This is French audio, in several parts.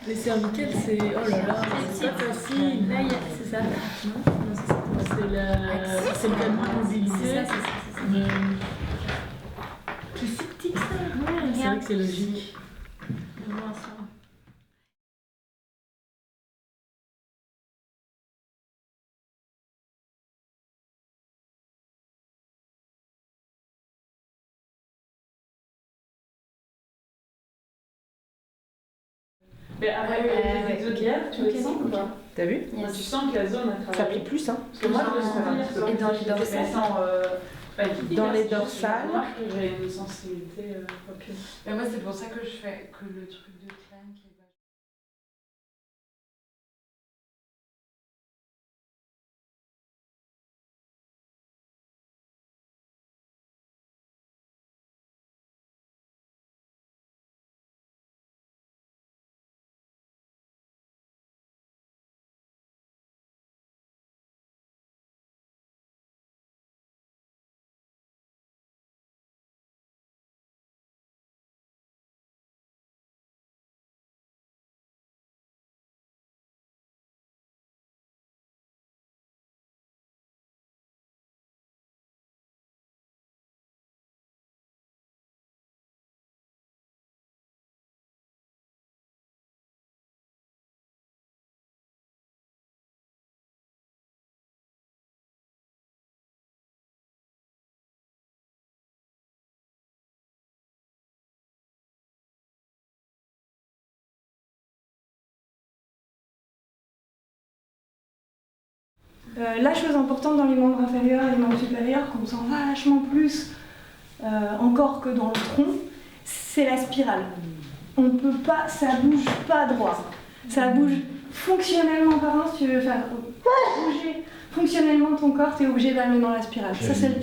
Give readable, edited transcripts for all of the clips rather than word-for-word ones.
Les cervicales, c'est... Oh là là, c'est pas facile. Là, c'est ça. Non, c'est ça. C'est le calmant de mobilité. C'est ça. C'est si petit que ça. Ouais, C'est vrai regarde. que c'est logique. Je vois ça. Mais après, les exodiaires, tu le sens ou pas? T'as vu? Tu sens que la zone a travaillé. Ça plie plus, hein? Parce que moi, je le sens un petit peu. Et dans les dorsales. Dans les dorsales. Je remarque que j'ai une sensibilité papier. Mais moi, c'est pour ça que je fais que le truc de crème qui est vachement. La chose importante dans les membres inférieurs et les membres supérieurs, qu'on sent vachement plus encore que dans le tronc, c'est la spirale. On peut pas, ça bouge pas droit. Ça bouge fonctionnellement parlant, si tu veux faire bouger fonctionnellement ton corps, tu es obligé d'aller dans la spirale. Ça, c'est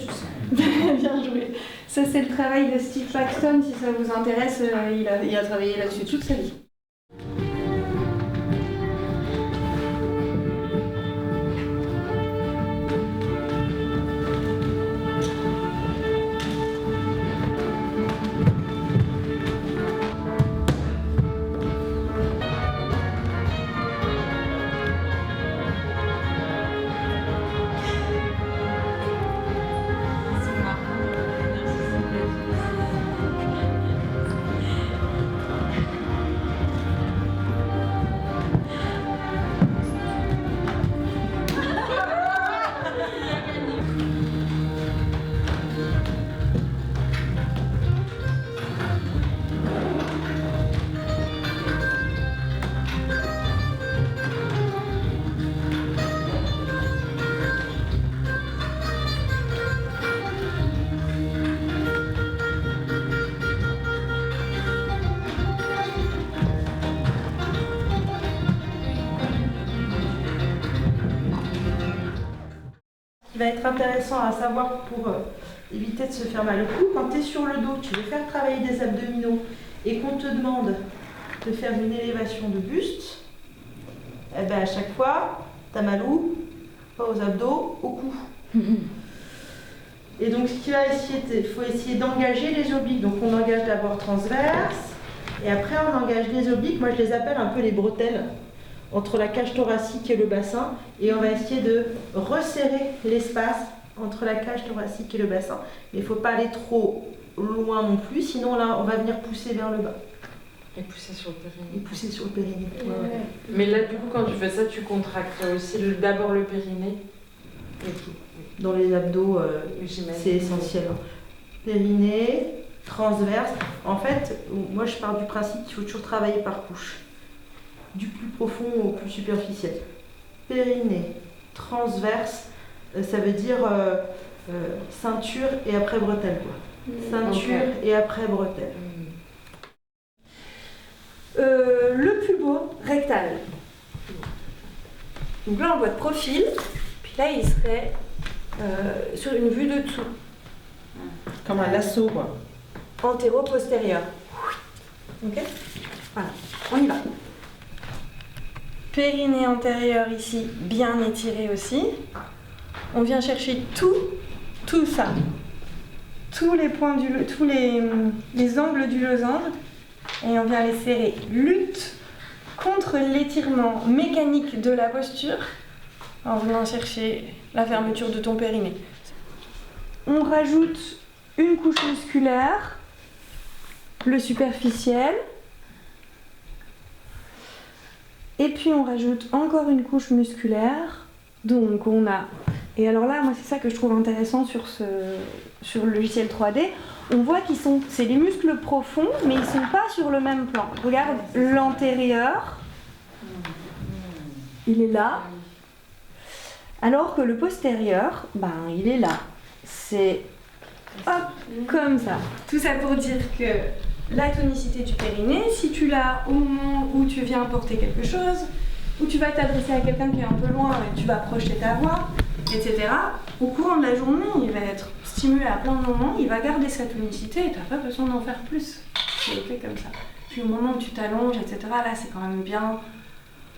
bien joué. Ça, c'est le travail de Steve Paxton, si ça vous intéresse, il a travaillé là-dessus toute sa vie. Va être intéressant à savoir pour éviter de se faire mal au cou. Quand tu es sur le dos, tu veux faire travailler des abdominaux et qu'on te demande de faire une élévation de buste, eh ben à chaque fois, tu as mal où? Pas aux abdos, au cou. Et donc, il faut essayer d'engager les obliques. Donc, on engage d'abord transverse et après, on engage les obliques. Moi, je les appelle un peu les bretelles entre la cage thoracique et le bassin, et on va essayer de resserrer l'espace entre la cage thoracique et le bassin. Mais il ne faut pas aller trop loin non plus, sinon là on va venir pousser vers le bas. Et pousser sur le périnée. Et pousser sur le périnée. Ouais. Mais là, du coup, quand tu fais ça, tu contractes aussi d'abord le périnée. Dans les abdos, J'imagine. c'est essentiel. Périnée, transverse. En fait, moi je pars du principe qu'il faut toujours travailler par couche. Du plus profond au plus superficiel. Périnée, transverse, ça veut dire ceinture et après bretelle. Quoi. Ceinture et après bretelle. Le pubot rectal. Donc là on voit de profil, puis là il serait sur une vue de dessous. Comme un lasso, quoi. Antéro-postérieur. Ok? Voilà, on y va. Périnée antérieur ici, bien étiré aussi. On vient chercher tout ça. Tous les points les angles du losange. Et on vient les serrer. Lutte contre l'étirement mécanique de la posture en venant chercher la fermeture de ton périnée. On rajoute une couche musculaire, le superficiel, et puis on rajoute encore une couche musculaire. Donc on a, et alors là moi c'est ça que je trouve intéressant sur le logiciel 3D, on voit qu'ils sont, c'est des muscles profonds mais ils sont pas sur le même plan. Regarde l'antérieur, il est là, alors que le postérieur, ben il est là. C'est hop, comme ça. Tout ça pour dire que la tonicité du périnée, si tu l'as au moment où tu viens porter quelque chose, où tu vas t'adresser à quelqu'un qui est un peu loin et tu vas projeter ta voix, etc., au courant de la journée, il va être stimulé à plein de moments, il va garder sa tonicité et tu n'as pas besoin d'en faire plus. C'est ok comme ça. Puis au moment où tu t'allonges, etc., là c'est quand même bien.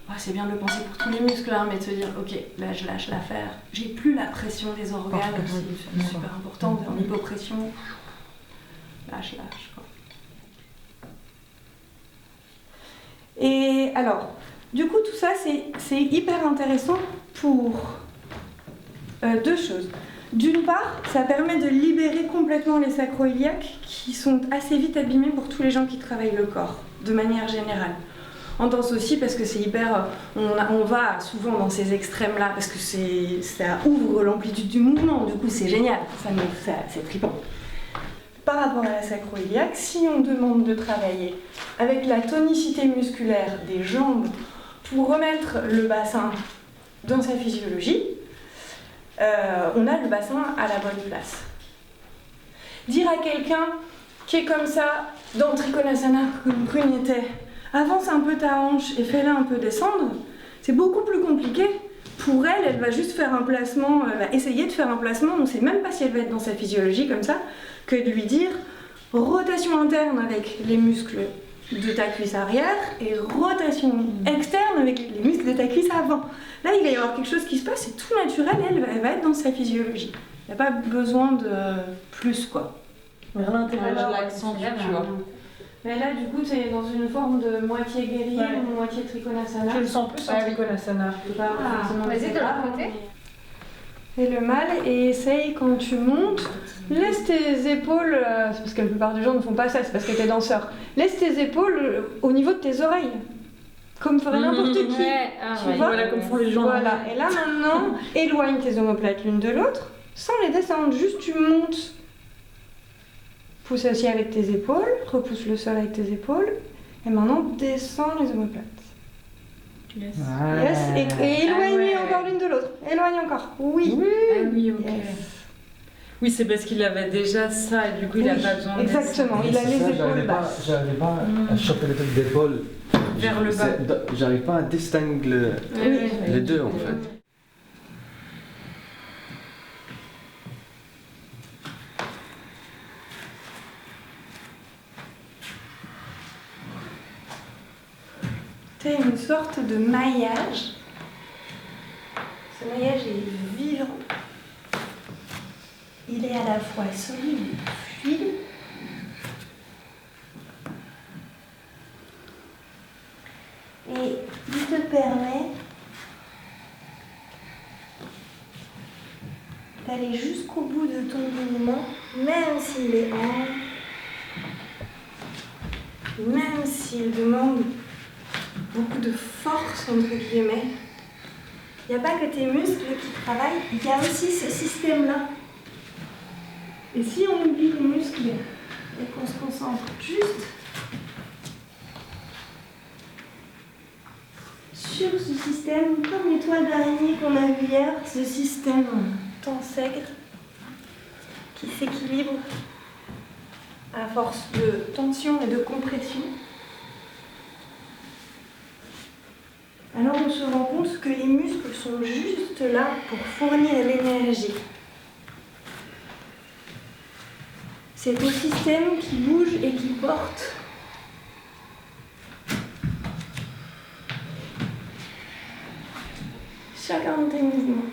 Oh, c'est bien de le penser pour tous les muscles, hein, mais de se dire, ok, là je lâche l'affaire. J'ai plus la pression des organes aussi, c'est super important, en hypopression. Lâche, quoi. Et alors, du coup, tout ça, c'est hyper intéressant pour deux choses. D'une part, ça permet de libérer complètement les sacro-iliaques qui sont assez vite abîmés pour tous les gens qui travaillent le corps, de manière générale. En danse aussi, parce que c'est hyper... On va souvent dans ces extrêmes-là, parce que ça ouvre l'amplitude du mouvement, du coup c'est génial, c'est trippant. Par rapport à la sacro-iliaque, si on demande de travailler avec la tonicité musculaire des jambes pour remettre le bassin dans sa physiologie, on a le bassin à la bonne place. Dire à quelqu'un qui est comme ça, dans Trikonasana, comme Prune était, avance un peu ta hanche et fais-la un peu descendre, c'est beaucoup plus compliqué. Pour elle, elle va juste faire un placement, elle va essayer de faire un placement, on ne sait même pas si elle va être dans sa physiologie comme ça, que de lui dire rotation interne avec les muscles de ta cuisse arrière et rotation externe avec les muscles de ta cuisse avant. Là, il va y avoir quelque chose qui se passe, c'est tout naturel, elle va être dans sa physiologie. Il n'y a pas besoin de plus, quoi. Mais l'intérêt, je l'accentue, tu vois. Mais là, du coup, tu es dans une forme de moitié guerrier ou moitié Trikonasana. Je le sens plus en Trikonasana. Vas-y, de l'autre côté. Et le mal, et essaye quand tu montes, laisse tes épaules, c'est parce que la plupart des gens ne font pas ça, c'est parce que t'es danseur, laisse tes épaules au niveau de tes oreilles, comme ferait n'importe qui. Tu vois, voilà, comme font les gens. Voilà, et là maintenant, éloigne tes omoplates l'une de l'autre, sans les descendre, juste tu montes. Pousse aussi avec tes épaules, repousse le sol avec tes épaules, et maintenant descends les omoplates. Yes. Yes. Et éloignez encore l'une de l'autre. Éloigne encore. Oui. Ah oui, ok. Yes. Oui, c'est parce qu'il avait déjà ça et du coup il n'a pas besoin de... Exactement, il a les épaules basses. J'arrivais pas à choper le truc d'épaule. Vers le bas. J'arrive pas à distinguer les deux en fait. C'est une sorte de maillage. Ce maillage est vivant. Il est à la fois solide et fluide. Et il te permet d'aller jusqu'au bout de ton mouvement, même s'il est lent, même s'il demande beaucoup de force, entre guillemets. Il n'y a pas que tes muscles qui travaillent, il y a aussi ce système-là. Et si on oublie les muscles et qu'on se concentre juste sur ce système, comme l'étoile d'araignée qu'on a vu hier, ce système tensègre qui s'équilibre à force de tension et de compression, alors on se rend compte que les muscles sont juste là pour fournir l'énergie. C'est ton système qui bouge et qui porte. Chacun de tes mouvements.